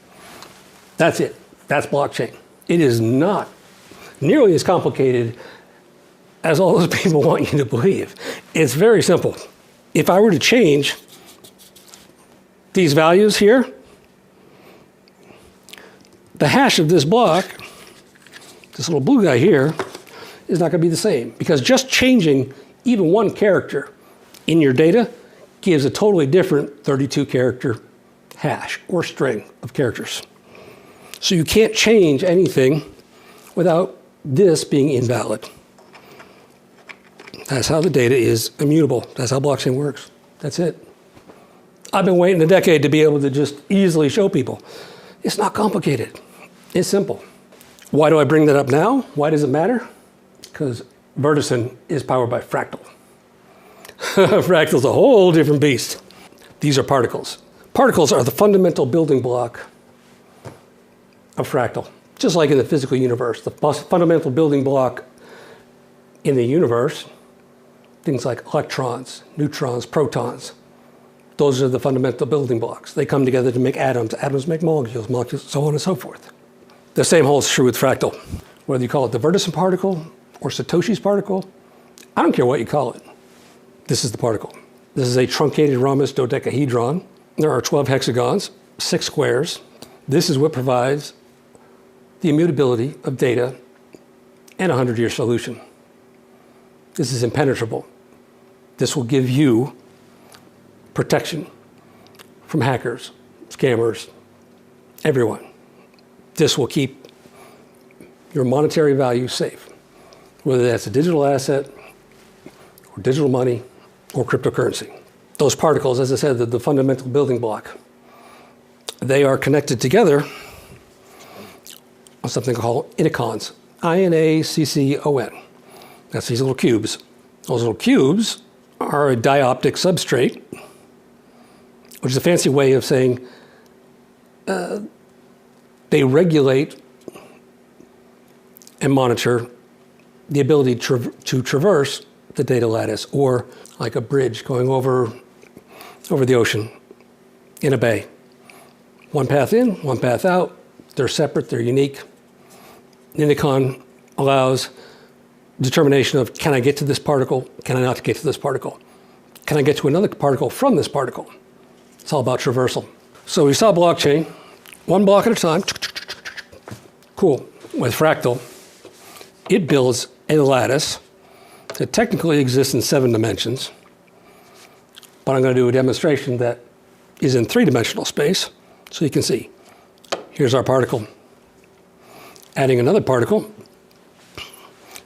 That's it. That's blockchain. It is not nearly as complicated as all those people want you to believe. It's very simple. If I were to change these values here, the hash of this block, this little blue guy here, is not going to be the same, because just changing even one character in your data gives a totally different 32-character hash or string of characters. So you can't change anything without this being invalid. That's how the data is immutable. That's how blockchain works. That's it. I've been waiting a decade to be able to just easily show people. It's not complicated. It's simple. Why do I bring that up now? Why does it matter? Because Vertisan is powered by Fractal. Fractal's a whole different beast. These are particles. Particles are the fundamental building block of Fractal. Just like in the physical universe, the fundamental building block in the universe, things like electrons, neutrons, protons, those are the fundamental building blocks. They come together to make atoms. Atoms make molecules, molecules, so on and so forth. The same holds true with Fractal. Whether you call it the Vertisan particle or Satoshi's particle, I don't care what you call it. This is the particle. This is a truncated rhombus dodecahedron. There are 12 hexagons, 6 squares. This is what provides the immutability of data and a 100-year solution. This is impenetrable. This will give you protection from hackers, scammers, everyone. This will keep your monetary value safe, whether that's a digital asset or digital money or cryptocurrency. Those particles, as I said, the fundamental building block, they are connected together on something called inacons, I-N-A-C-C-O-N. That's these little cubes. Those little cubes are a dioptic substrate, which is a fancy way of saying they regulate and monitor the ability to traverse the data lattice, or like a bridge going over the ocean in a bay. One path in, one path out. They're separate, they're unique. Inacon allows determination of, can I get to this particle? Can I not get to this particle? Can I get to another particle from this particle? It's all about traversal. So we saw blockchain, one block at a time. Cool. With Fractal, it builds a lattice that technically exists in 7 dimensions, but I'm going to do a demonstration that is in 3-dimensional space, so you can see. Here's our particle. Adding another particle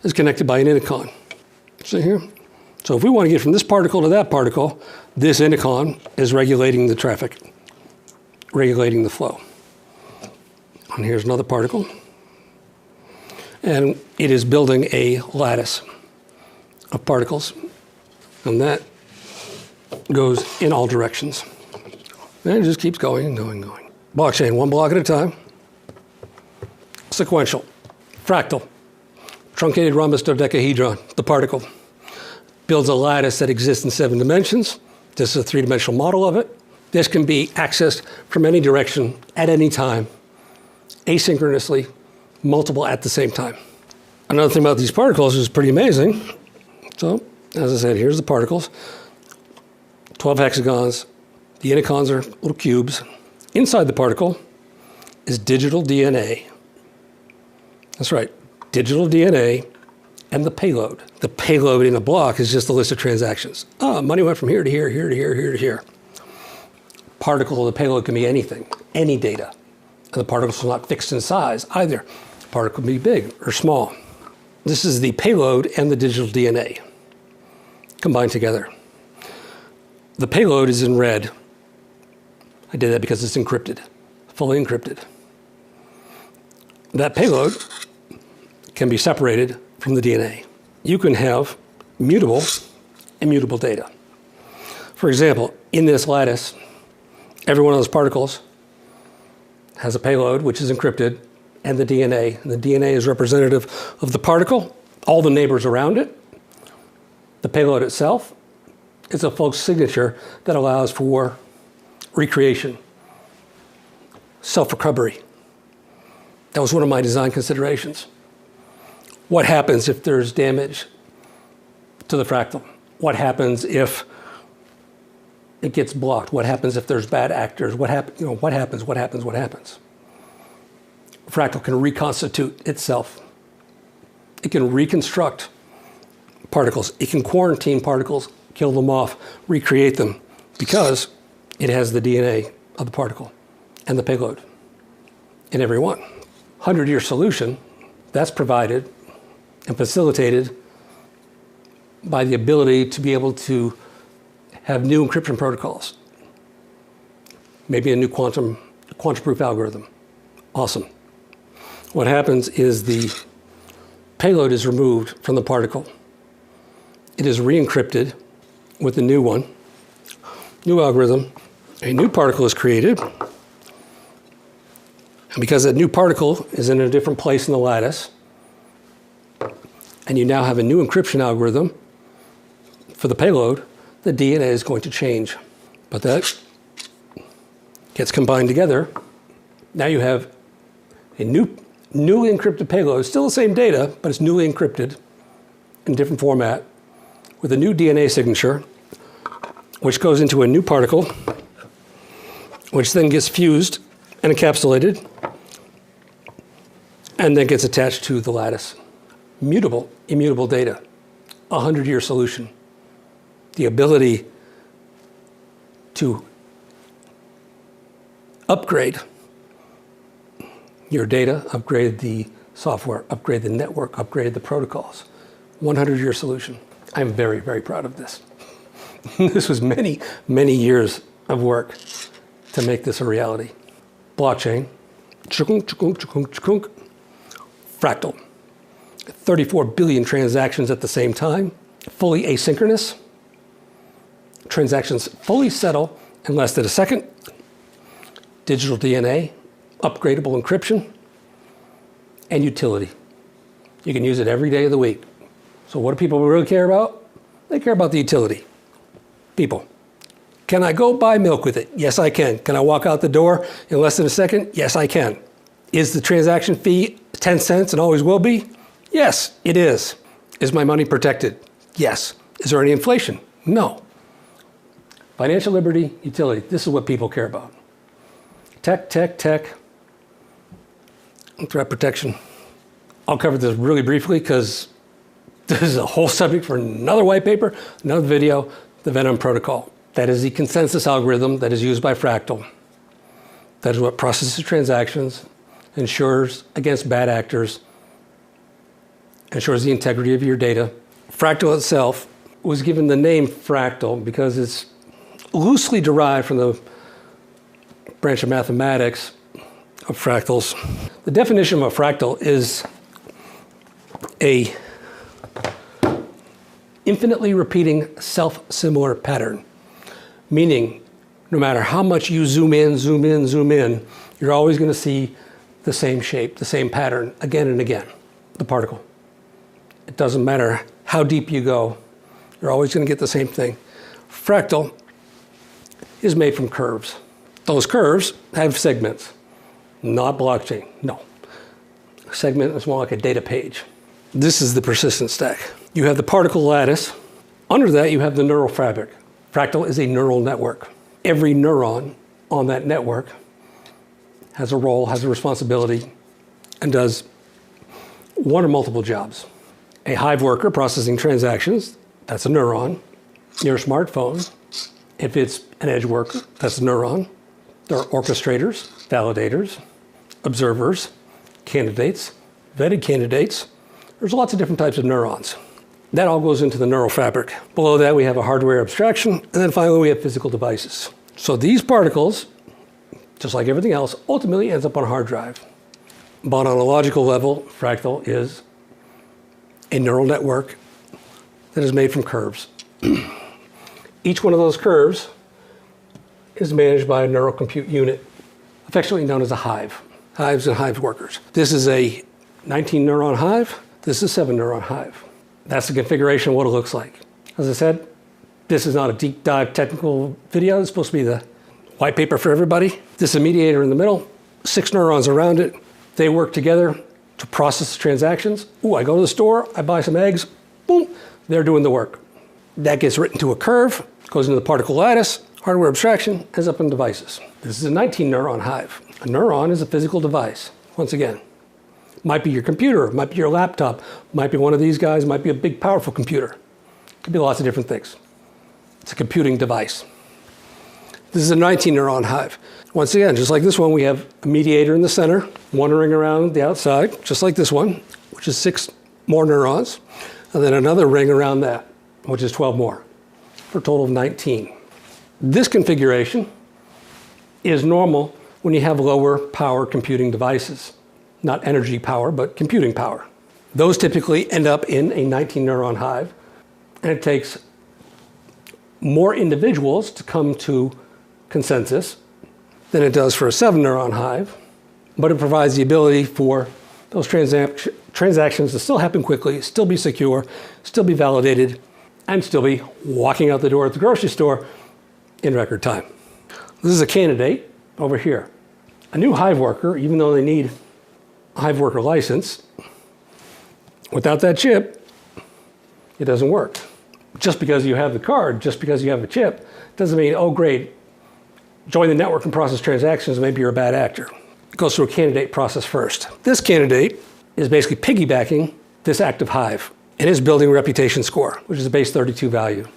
is connected by an inacon. See here? So if we want to get from this particle to that particle, this inacon is regulating the traffic, regulating the flow. And here's another particle. And it is building a lattice of particles. And that goes in all directions. And it just keeps going and going and going. Blockchain, one block at a time. Sequential. Fractal. Truncated rhombus dodecahedron, the particle. Builds a lattice that exists in 7 dimensions. This is a 3-dimensional model of it. This can be accessed from any direction at any time, asynchronously, multiple at the same time. Another thing about these particles is pretty amazing. So, as I said, here's the particles. 12 hexagons. The inacons are little cubes. Inside the particle is digital DNA. That's right, digital DNA and the payload. The payload in a block is just a list of transactions. Money went from here to here, here to here, here to here. Particle of the payload can be anything, any data. And the particles are not fixed in size either. The particle can be big or small. This is the payload and the digital DNA combined together. The payload is in red. I did that because it's encrypted, fully encrypted. That payload can be separated from the DNA. You can have mutable, immutable data. For example, in this lattice, every one of those particles has a payload which is encrypted and the DNA. And the DNA is representative of the particle all the neighbors around it. The payload itself is a full signature that allows for recreation, self-recovery. That was one of my design considerations. What happens if there's damage to the fractal? What happens if it gets blocked? What happens if there's bad actors? What happens? What happens? Fractal can reconstitute itself. It can reconstruct particles. It can quarantine particles, kill them off, recreate them, because it has the DNA of the particle and the payload in every one. 100-year solution, that's provided and facilitated by the ability to be able to have new encryption protocols. Maybe a new quantum proof algorithm. Awesome. What happens is the payload is removed from the particle. It is re-encrypted with a new one, new algorithm. A new particle is created. And because that new particle is in a different place in the lattice, and you now have a new encryption algorithm for the payload, the DNA is going to change. But that gets combined together. Now you have a newly encrypted payload, still the same data, but it's newly encrypted in a different format with a new DNA signature, which goes into a new particle, which then gets fused and encapsulated, and then gets attached to the lattice. Mutable, immutable data, 100-year solution. The ability to upgrade your data, upgrade the software, upgrade the network, upgrade the protocols. 100-year solution. I'm very, very proud of this. This was many, many years of work to make this a reality. Blockchain, fractal, 34 billion transactions at the same time, fully asynchronous. Transactions fully settle in less than a second. Digital DNA, upgradable encryption, and utility. You can use it every day of the week. So what do people really care about? They care about the utility. People. Can I go buy milk with it? Yes, I can. Can I walk out the door in less than a second? Yes, I can. Is the transaction fee 10 cents and always will be? Yes, it is. Is my money protected? Yes. Is there any inflation? No. Financial liberty, utility. This is what people care about. Tech, and threat protection. I'll cover this really briefly because this is a whole subject for another white paper, another video, the Venom protocol. That is the consensus algorithm that is used by Fractal. That is what processes transactions, ensures against bad actors, ensures the integrity of your data. Fractal itself was given the name Fractal because it's loosely derived from the branch of mathematics of fractals. The definition of a fractal is a infinitely repeating self-similar pattern, meaning no matter how much you zoom in, you're always going to see the same shape, the same pattern again and again, the particle. It doesn't matter how deep you go, you're always going to get the same thing. Fractal is made from curves. Those curves have segments, not blockchain, no. A segment is more like a data page. This is the persistent stack. You have the particle lattice. Under that, you have the neural fabric. Fractal is a neural network. Every neuron on that network has a role, has a responsibility, and does one or multiple jobs. A Hive worker processing transactions, that's a neuron. Your smartphone, if it's an edge worker, that's a neuron. There are orchestrators, validators, observers, candidates, vetted candidates. There's lots of different types of neurons. That all goes into the neural fabric. Below that, we have a hardware abstraction, and then finally, we have physical devices. So these particles, just like everything else, ultimately ends up on a hard drive. But on a logical level, Fractal is a neural network that is made from curves. Each one of those curves is managed by a neural compute unit, affectionately known as a hive. Hives and hive workers. This is a 19 neuron hive. This is a 7-neuron hive. That's the configuration of what it looks like. As I said, this is not a deep dive technical video. It's supposed to be the white paper for everybody. This is a mediator in the middle, 6 neurons around it. They work together to process transactions. Ooh, I go to the store, I buy some eggs, boom, they're doing the work. That gets written to a curve, goes into the particle lattice, hardware abstraction, ends up in devices. This is a 19-neuron hive. A neuron is a physical device, once again. Might be your computer, might be your laptop, might be one of these guys, might be a big, powerful computer. Could be lots of different things. It's a computing device. This is a 19-neuron hive. Once again, just like this one, we have a mediator in the center, wandering around the outside, just like this one, which is 6 more neurons, and then another ring around that, which is 12 more, for a total of 19. This configuration is normal when you have lower power computing devices. Not energy power, but computing power. Those typically end up in a 19-neuron hive, and it takes more individuals to come to consensus than it does for a 7-neuron hive, but it provides the ability for those transactions to still happen quickly, still be secure, still be validated, and still be walking out the door at the grocery store in record time. This is a candidate over here. A new hive worker, even though they need a hive worker license, without that chip, it doesn't work. Just because you have the card, just because you have a chip, doesn't mean, oh great, join the network and process transactions, maybe you're a bad actor. It goes through a candidate process first. This candidate is basically piggybacking this active hive. It is building a reputation score, which is a base 32 value.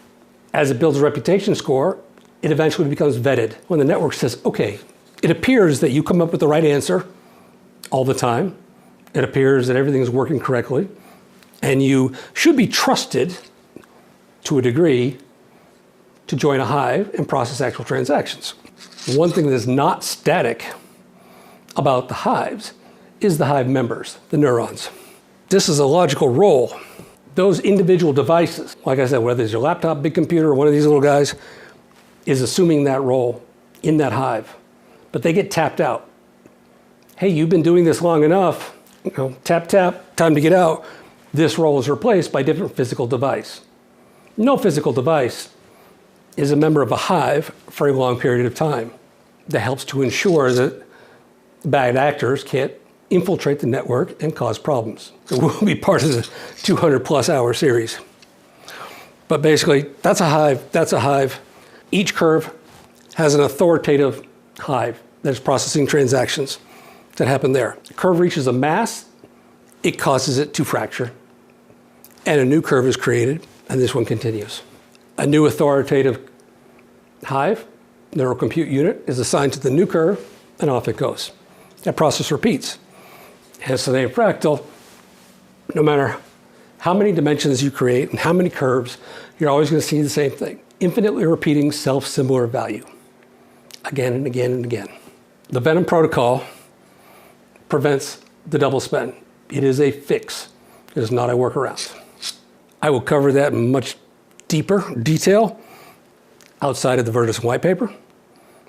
As it builds a reputation score, it eventually becomes vetted. When the network says, okay, it appears that you come up with the right answer all the time. It appears that everything is working correctly, and you should be trusted to a degree to join a hive and process actual transactions. One thing that is not static about the hives is the hive members, the neurons. This is a logical role. Those individual devices, like I said, whether it's your laptop, big computer, or one of these little guys, is assuming that role in that hive. But they get tapped out. Hey, you've been doing this long enough, tap, tap, time to get out. This role is replaced by a different physical device. No physical device is a member of a hive for a long period of time. That helps to ensure that bad actors can't infiltrate the network and cause problems. It will be part of the 200+ hour series. But basically, that's a hive, that's a hive. Each curve has an authoritative hive that is processing transactions that happen there. The curve reaches a mass, it causes it to fracture, and a new curve is created, and this one continues. A new authoritative hive, neural compute unit, is assigned to the new curve, and off it goes. That process repeats. Hence the name Fractal. No matter how many dimensions you create and how many curves, you're always going to see the same thing. Infinitely repeating self-similar value. Again and again and again. The Venom protocol prevents the double spend. It is a fix. It is not a workaround. I will cover that in much deeper detail outside of the Vertisan white paper,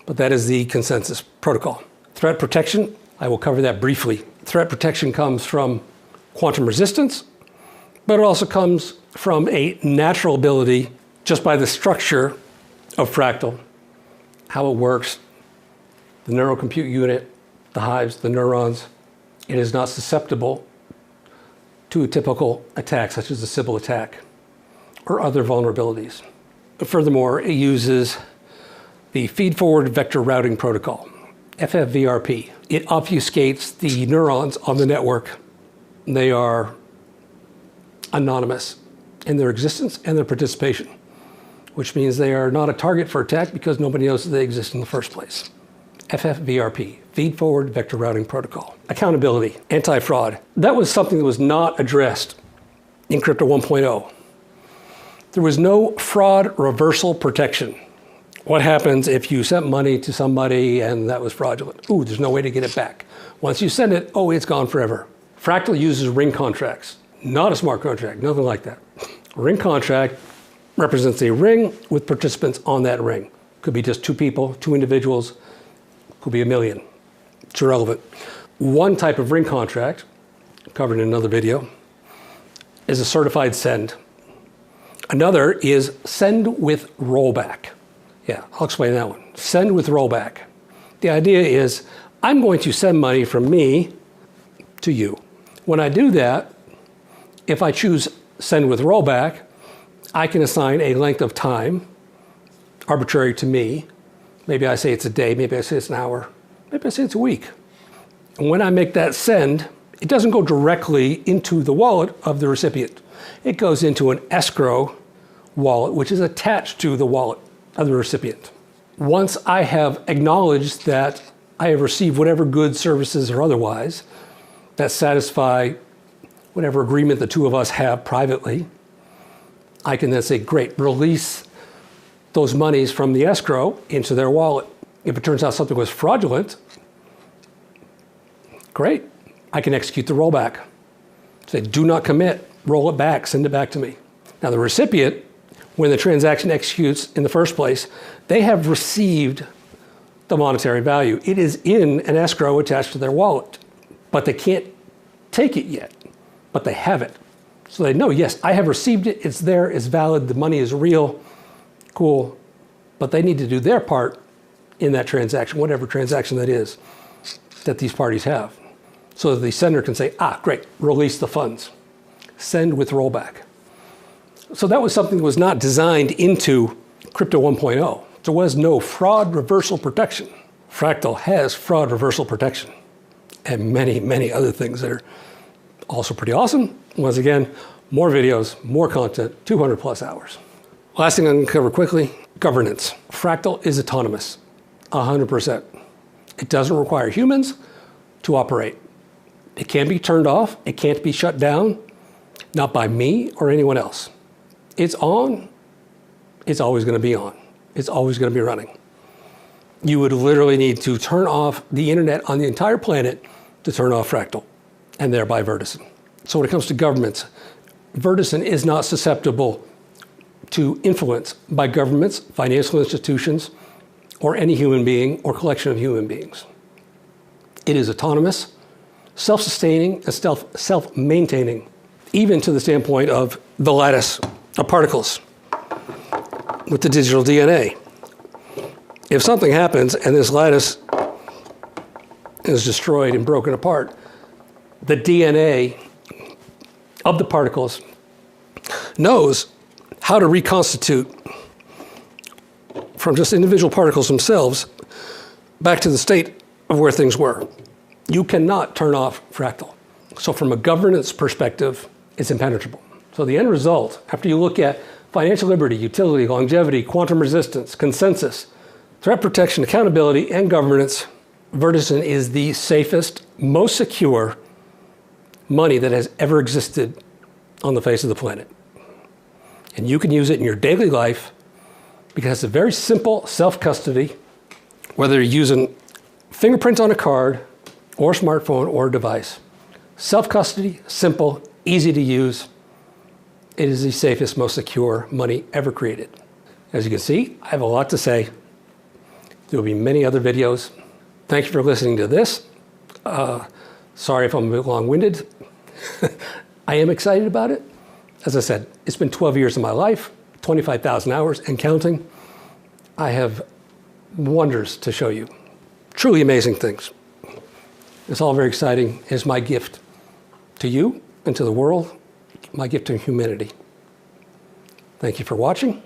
but that is the consensus protocol. Threat protection, I will cover that briefly. Threat protection comes from quantum resistance, but it also comes from a natural ability just by the structure of Fractal, how it works, the neural compute unit, the hives, the neurons. It is not susceptible to a typical attack, such as a Sybil attack or other vulnerabilities. Furthermore, it uses the feed-forward vector routing protocol, FFVRP. It obfuscates the neurons on the network. They are anonymous in their existence and their participation, which means they are not a target for attack because nobody knows that they exist in the first place. FFVRP, feed-forward vector routing protocol. Accountability, anti-fraud. That was something that was not addressed in Crypto 1.0. There was no fraud reversal protection. What happens if you sent money to somebody and that was fraudulent? Ooh, there's no way to get it back. Once you send it, oh, it's gone forever. Fractal uses ring contracts, not a smart contract, nothing like that. A ring contract represents a ring with participants on that ring. Could be just 2 people, 2 individuals, could be 1 million. It's irrelevant. One type of ring contract, covered in another video, is a certified send. Another is send with rollback. Yeah, I'll explain that one. Send with rollback. The idea is I'm going to send money from me to you. When I do that, if I choose send with rollback, I can assign a length of time, arbitrary to me. Maybe I say it's a day, maybe I say it's an hour, maybe I say it's a week. And when I make that send, it doesn't go directly into the wallet of the recipient. It goes into an escrow wallet, which is attached to the wallet of the recipient. Once I have acknowledged that I have received whatever goods, services, or otherwise that satisfy whatever agreement the two of us have privately, I can then say, great, release those monies from the escrow into their wallet. If it turns out something was fraudulent, great, I can execute the rollback. Say, do not commit, roll it back, send it back to me. Now the recipient, when the transaction executes in the first place, they have received the monetary value. It is in an escrow attached to their wallet, but they can't take it yet, but they have it. So they know, yes, I have received it, it's there, it's valid, the money is real, cool, but they need to do their part in that transaction, whatever transaction that is that these parties have. So that the sender can say, ah, great, release the funds. Send with rollback. So that was something that was not designed into Crypto 1.0. There was no fraud reversal protection. Fractal has fraud reversal protection and many, many other things that are also pretty awesome. Once again, more videos, more content, 200 plus hours. Last thing I'm going to cover quickly, governance. Fractal is autonomous, 100%. It doesn't require humans to operate. It can be turned off. It can't be shut down, not by me or anyone else. It's on. It's always going to be on. It's always going to be running. You would literally need to turn off the internet on the entire planet to turn off Fractal, and thereby Vertisan. So when it comes to governments, Vertisan is not susceptible to influence by governments, financial institutions, or any human being or collection of human beings. It is autonomous, self-sustaining, and self-maintaining, even to the standpoint of the lattice of particles with the digital DNA. If something happens and this lattice is destroyed and broken apart, the DNA of the particles knows how to reconstitute from just individual particles themselves back to the state of where things were. You cannot turn off Fractal. So from a governance perspective, it's impenetrable. So the end result, after you look at financial liberty, utility, longevity, quantum resistance, consensus, threat protection, accountability, and governance, Vertisan is the safest, most secure money that has ever existed on the face of the planet. And you can use it in your daily life because it's a very simple self-custody, whether you're using fingerprints on a card or smartphone or device. Self-custody, simple, easy to use. It is the safest, most secure money ever created. As you can see, I have a lot to say. There will be many other videos. Thank you for listening to this. Sorry if I'm a bit long-winded. I am excited about it. As I said, it's been 12 years of my life, 25,000 hours and counting. I have wonders to show you. Truly amazing things. It's all very exciting. It's my gift to you and to the world, my gift to humanity. Thank you for watching.